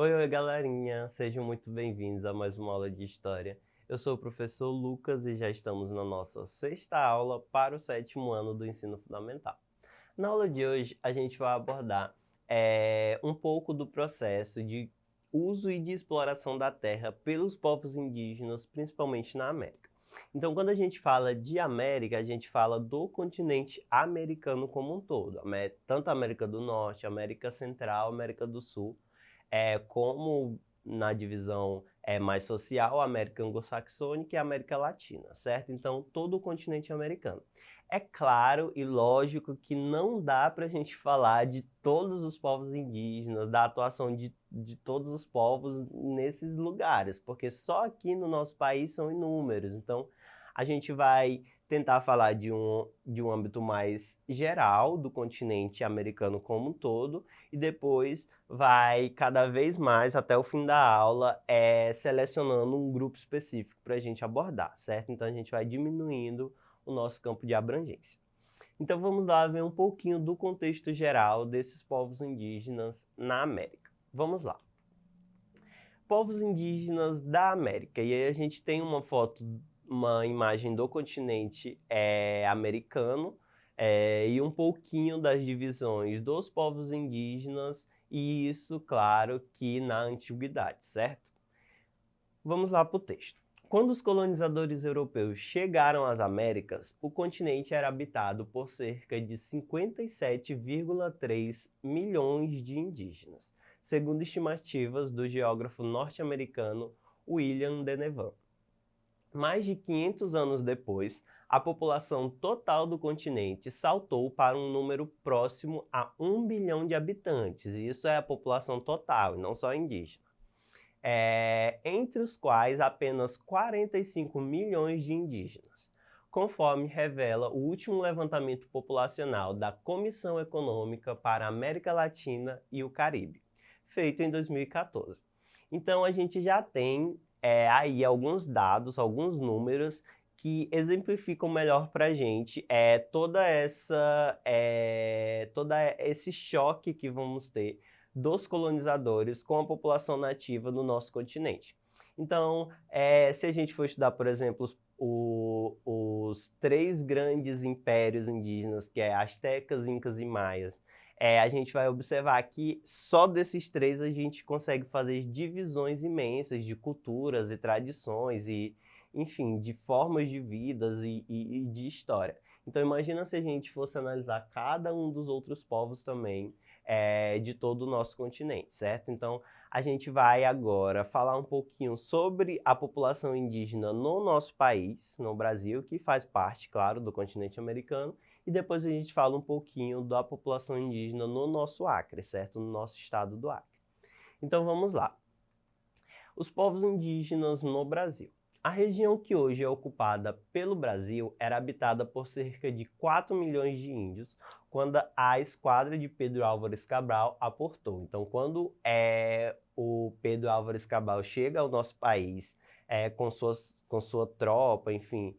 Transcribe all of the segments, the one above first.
Oi, galerinha! Sejam muito bem-vindos a mais uma aula de História. Eu sou o professor Lucas e já estamos na nossa sexta aula para o sétimo ano do ensino fundamental. Na aula de hoje, a gente vai abordar um pouco do processo de uso e de exploração da terra pelos povos indígenas, principalmente na América. Então, quando a gente fala de América, a gente fala do continente americano como um todo, tanto a América do Norte, América Central, América do Sul, como na divisão mais social, a América Anglo-Saxônica e a América Latina, certo? Então, todo o continente americano. É claro e lógico que não dá para a gente falar de todos os povos indígenas, da atuação de todos os povos nesses lugares, porque só aqui no nosso país são inúmeros. Então, a gente vai tentar falar de um âmbito mais geral do continente americano como um todo, e depois vai cada vez mais, até o fim da aula, selecionando um grupo específico para a gente abordar, certo? Então a gente vai diminuindo o nosso campo de abrangência. Então vamos lá ver um pouquinho do contexto geral desses povos indígenas na América. Vamos lá. Povos indígenas da América. E aí a gente tem uma foto, uma imagem do continente americano, e um pouquinho das divisões dos povos indígenas, e isso, claro, que na antiguidade, certo? Vamos lá para o texto. Quando os colonizadores europeus chegaram às Américas, o continente era habitado por cerca de 57,3 milhões de indígenas, segundo estimativas do geógrafo norte-americano William Denevan. Mais de 500 anos depois, a população total do continente saltou para um número próximo a 1 bilhão de habitantes, e isso é a população total, e não só indígena. Entre os quais apenas 45 milhões de indígenas, conforme revela o último levantamento populacional da Comissão Econômica para a América Latina e o Caribe, feito em 2014. Então a gente já tem aí alguns dados, alguns números que exemplificam melhor para a gente todo esse choque que vamos ter dos colonizadores com a população nativa no nosso continente. Então, se a gente for estudar, por exemplo, os três grandes impérios indígenas, que é Astecas, Incas e Maias, a gente vai observar que só desses três a gente consegue fazer divisões imensas de culturas e tradições e, enfim, de formas de vidas e de história. Então imagina se a gente fosse analisar cada um dos outros povos também, de todo o nosso continente, certo? Então, a gente vai agora falar um pouquinho sobre a população indígena no nosso país, no Brasil, que faz parte, claro, do continente americano, e depois a gente fala um pouquinho da população indígena no nosso Acre, certo? No nosso estado do Acre. Então, vamos lá. Os povos indígenas no Brasil. A região que hoje é ocupada pelo Brasil era habitada por cerca de 4 milhões de índios quando a esquadra de Pedro Álvares Cabral aportou. Então, quando o Pedro Álvares Cabral chega ao nosso país com sua tropa, enfim,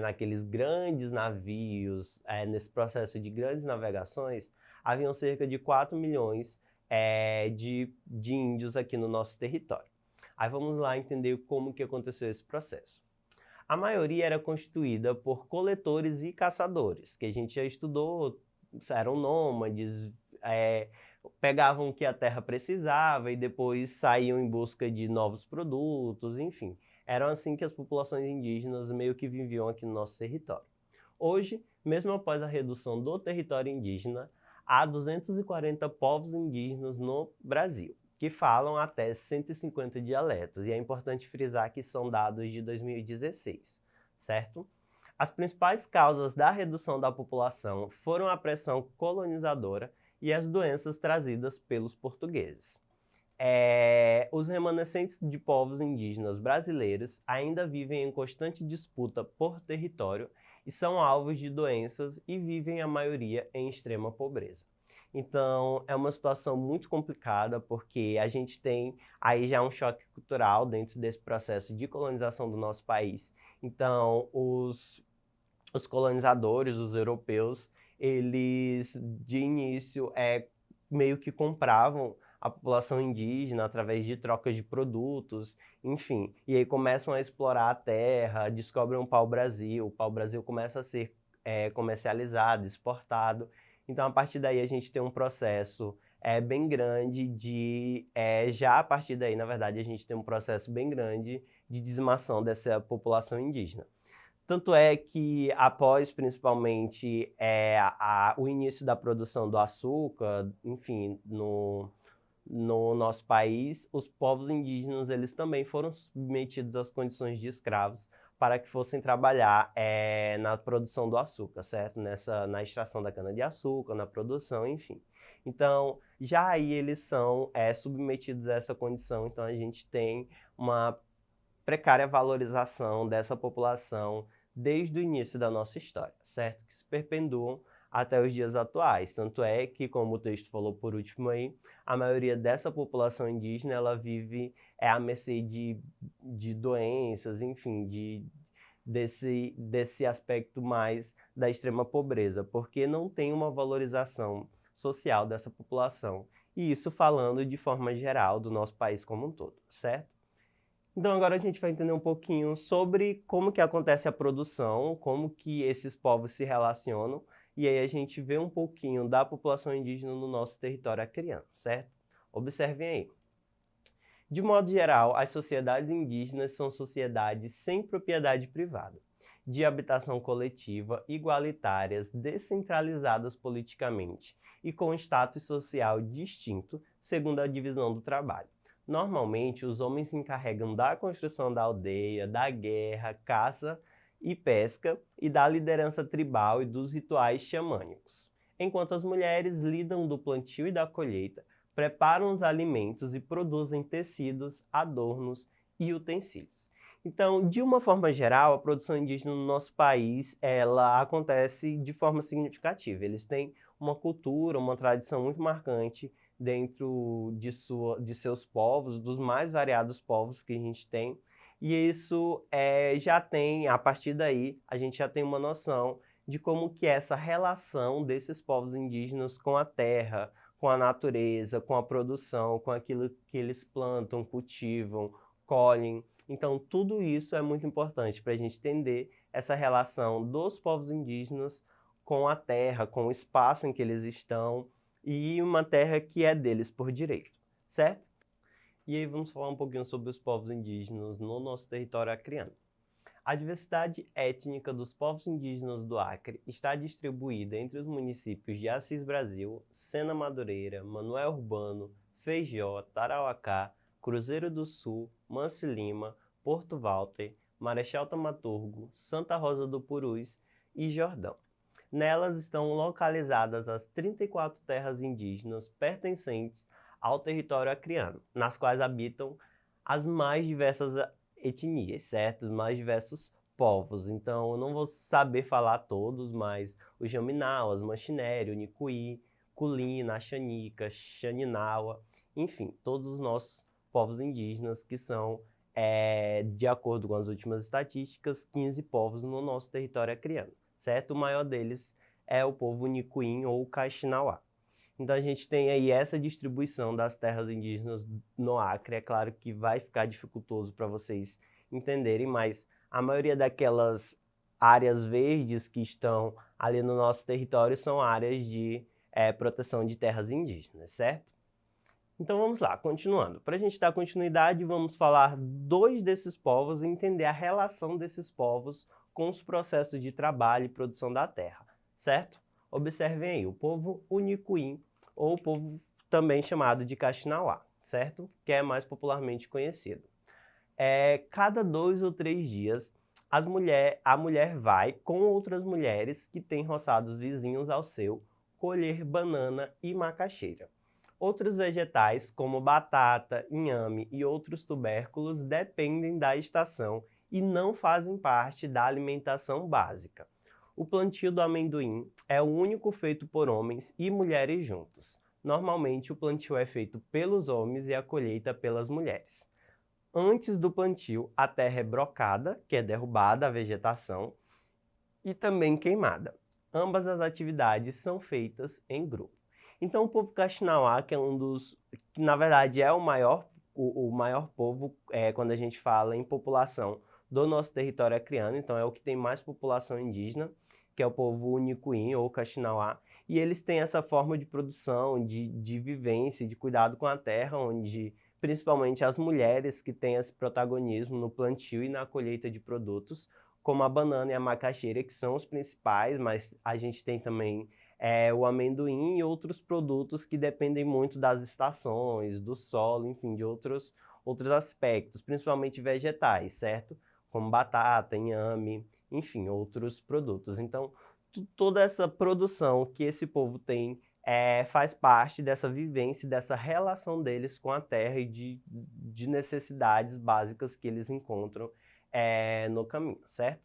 naqueles grandes navios, nesse processo de grandes navegações, haviam cerca de 4 milhões de índios aqui no nosso território. Aí vamos lá entender como que aconteceu esse processo. A maioria era constituída por coletores e caçadores, que a gente já estudou, eram nômades, pegavam o que a terra precisava e depois saíam em busca de novos produtos, enfim. Eram assim que as populações indígenas meio que viviam aqui no nosso território. Hoje, mesmo após a redução do território indígena, há 240 povos indígenas no Brasil, que falam até 150 dialetos, e é importante frisar que são dados de 2016, certo? As principais causas da redução da população foram a pressão colonizadora e as doenças trazidas pelos portugueses. Os remanescentes de povos indígenas brasileiros ainda vivem em constante disputa por território e são alvos de doenças e vivem a maioria em extrema pobreza. Então, é uma situação muito complicada porque a gente tem aí já um choque cultural dentro desse processo de colonização do nosso país. Então, os colonizadores, os europeus, eles de início meio que compravam a população indígena através de trocas de produtos, enfim. E aí começam a explorar a terra, descobrem o pau-brasil começa a ser comercializado, exportado. Então, a partir daí, a gente tem um processo bem grande já a partir daí, na verdade, a gente tem um processo bem grande de dizimação dessa população indígena. Tanto é que após, principalmente, o início da produção do açúcar, enfim, no nosso país, os povos indígenas eles também foram submetidos às condições de escravos para que fossem trabalhar na produção do açúcar, certo? Na extração da cana-de-açúcar, na produção, enfim. Então, já aí eles são submetidos a essa condição, então a gente tem uma precária valorização dessa população desde o início da nossa história, certo? Que se perpetuam até os dias atuais. Tanto é que, como o texto falou por último aí, a maioria dessa população indígena, ela vive à mercê de doenças, enfim, desse aspecto mais da extrema pobreza, porque não tem uma valorização social dessa população. E isso falando de forma geral do nosso país como um todo, certo? Então agora a gente vai entender um pouquinho sobre como que acontece a produção, como que esses povos se relacionam, e aí a gente vê um pouquinho da população indígena no nosso território acreano, certo? Observem aí. De modo geral, as sociedades indígenas são sociedades sem propriedade privada, de habitação coletiva, igualitárias, descentralizadas politicamente e com status social distinto segundo a divisão do trabalho. Normalmente, os homens se encarregam da construção da aldeia, da guerra, caça e pesca e da liderança tribal e dos rituais xamânicos, enquanto as mulheres lidam do plantio e da colheita, preparam os alimentos e produzem tecidos, adornos e utensílios. Então, de uma forma geral, a produção indígena no nosso país, ela acontece de forma significativa. Eles têm uma cultura, uma tradição muito marcante dentro de seus povos, dos mais variados povos que a gente tem. E isso já tem, a partir daí, a gente já tem uma noção de como que é essa relação desses povos indígenas com a terra, com a natureza, com a produção, com aquilo que eles plantam, cultivam, colhem. Então, tudo isso é muito importante para a gente entender essa relação dos povos indígenas com a terra, com o espaço em que eles estão e uma terra que é deles por direito, certo? E aí vamos falar um pouquinho sobre os povos indígenas no nosso território acreano. A diversidade étnica dos povos indígenas do Acre está distribuída entre os municípios de Assis Brasil, Sena Madureira, Manoel Urbano, Feijó, Tarauacá, Cruzeiro do Sul, Mâncio Lima, Porto Walter, Marechal Tamaturgo, Santa Rosa do Purus e Jordão. Nelas estão localizadas as 34 terras indígenas pertencentes ao território acreano, nas quais habitam as mais diversas etnias, certo? Os mais diversos povos. Então, eu não vou saber falar todos, mas o Jaminawa, os Manchineri, o Nicuí, Culina, a Xanica, Xaninawa, enfim, todos os nossos povos indígenas que são, de acordo com as últimas estatísticas, 15 povos no nosso território acreano, certo? O maior deles é o povo Nicuim ou Caxinauá. Então a gente tem aí essa distribuição das terras indígenas no Acre. É claro que vai ficar dificultoso para vocês entenderem, mas a maioria daquelas áreas verdes que estão ali no nosso território são áreas de proteção de terras indígenas, certo? Então vamos lá, continuando. Para a gente dar continuidade, vamos falar dois desses povos e entender a relação desses povos com os processos de trabalho e produção da terra, certo? Observem aí, o povo Unicuim, ou o povo também chamado de Caxinauá, certo? Que é mais popularmente conhecido. Cada 2 ou 3 dias, a mulher vai, com outras mulheres que têm roçados vizinhos ao seu, colher banana e macaxeira. Outros vegetais, como batata, inhame e outros tubérculos, dependem da estação e não fazem parte da alimentação básica. O plantio do amendoim é o único feito por homens e mulheres juntos. Normalmente, o plantio é feito pelos homens e a colheita pelas mulheres. Antes do plantio, a terra é brocada, que é derrubada a vegetação, e também queimada. Ambas as atividades são feitas em grupo. Então, o povo Kaxinawá, que é um dos, que na verdade é o maior povo, quando a gente fala em população do nosso território acreano, então é o que tem mais população indígena, que é o povo Unicuim ou Kaxinawá, e eles têm essa forma de produção, de vivência, de cuidado com a terra, onde principalmente as mulheres que têm esse protagonismo no plantio e na colheita de produtos, como a banana e a macaxeira, que são os principais, mas a gente tem também o amendoim e outros produtos que dependem muito das estações, do solo, enfim, de outros aspectos, principalmente vegetais, certo? Como batata, inhame, enfim, outros produtos. Então, toda essa produção que esse povo tem faz parte dessa vivência, dessa relação deles com a terra e de necessidades básicas que eles encontram no caminho, certo?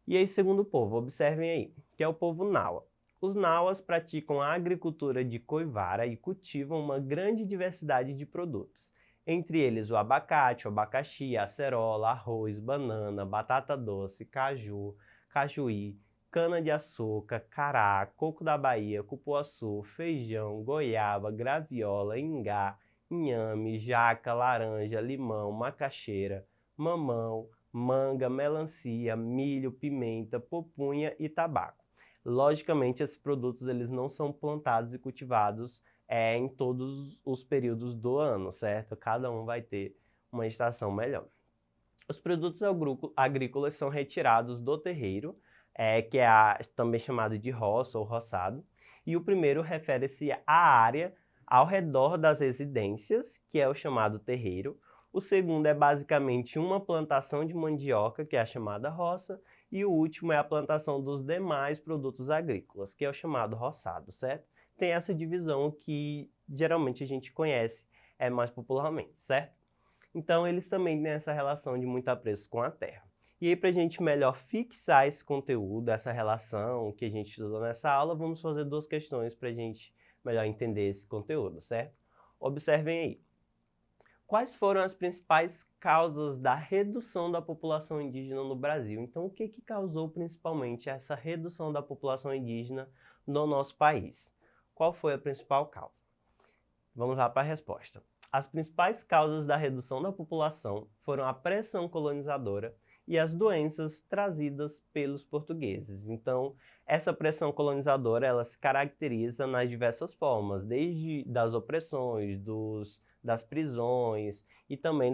E aí, segundo povo, observem aí, que é o povo Nawa. Os Nawas praticam a agricultura de coivara e cultivam uma grande diversidade de produtos, entre eles o abacate, o abacaxi, a acerola, arroz, banana, batata doce, caju, cajuí, cana-de-açúcar, cará, coco da Bahia, cupuaçu, feijão, goiaba, graviola, ingá, inhame, jaca, laranja, limão, macaxeira, mamão, manga, melancia, milho, pimenta, pupunha e tabaco. Logicamente, esses produtos eles não são plantados e cultivados em todos os períodos do ano, certo? Cada um vai ter uma estação melhor. Os produtos agrícolas são retirados do terreiro, que é também chamado de roça ou roçado, e o primeiro refere-se à área ao redor das residências, que é o chamado terreiro. O segundo é basicamente uma plantação de mandioca, que é a chamada roça, e o último é a plantação dos demais produtos agrícolas, que é o chamado roçado, certo? Tem essa divisão que geralmente a gente conhece mais popularmente, certo? Então, eles também têm essa relação de muito apreço com a terra. E aí, para a gente melhor fixar esse conteúdo, essa relação que a gente estudou nessa aula, vamos fazer duas questões para a gente melhor entender esse conteúdo, certo? Observem aí. Quais foram as principais causas da redução da população indígena no Brasil? Então, o que causou principalmente essa redução da população indígena no nosso país? Qual foi a principal causa? Vamos lá para a resposta. As principais causas da redução da população foram a pressão colonizadora e as doenças trazidas pelos portugueses. Então, essa pressão colonizadora ela se caracteriza nas diversas formas, desde das opressões, das prisões e também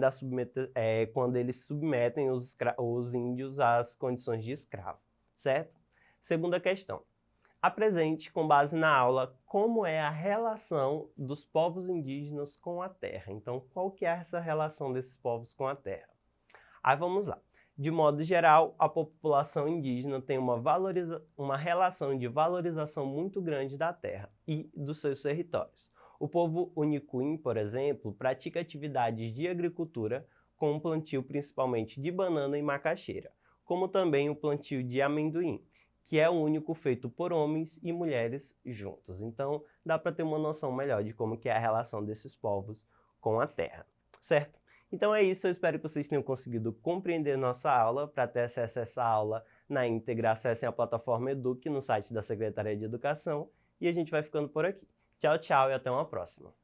quando eles submetem os índios às condições de escravo, certo? Segunda questão. Apresente, com base na aula, como é a relação dos povos indígenas com a terra. Então, qual que é essa relação desses povos com a terra? Aí vamos lá. De modo geral, a população indígena tem uma relação de valorização muito grande da terra e dos seus territórios. O povo Unicuim, por exemplo, pratica atividades de agricultura com o plantio principalmente de banana e macaxeira, como também o plantio de amendoim, que é o único feito por homens e mulheres juntos. Então, dá para ter uma noção melhor de como que é a relação desses povos com a terra, certo? Então é isso, eu espero que vocês tenham conseguido compreender nossa aula. Para ter acesso a essa aula na íntegra, acessem a plataforma Eduque no site da Secretaria de Educação e a gente vai ficando por aqui. Tchau, tchau e até uma próxima.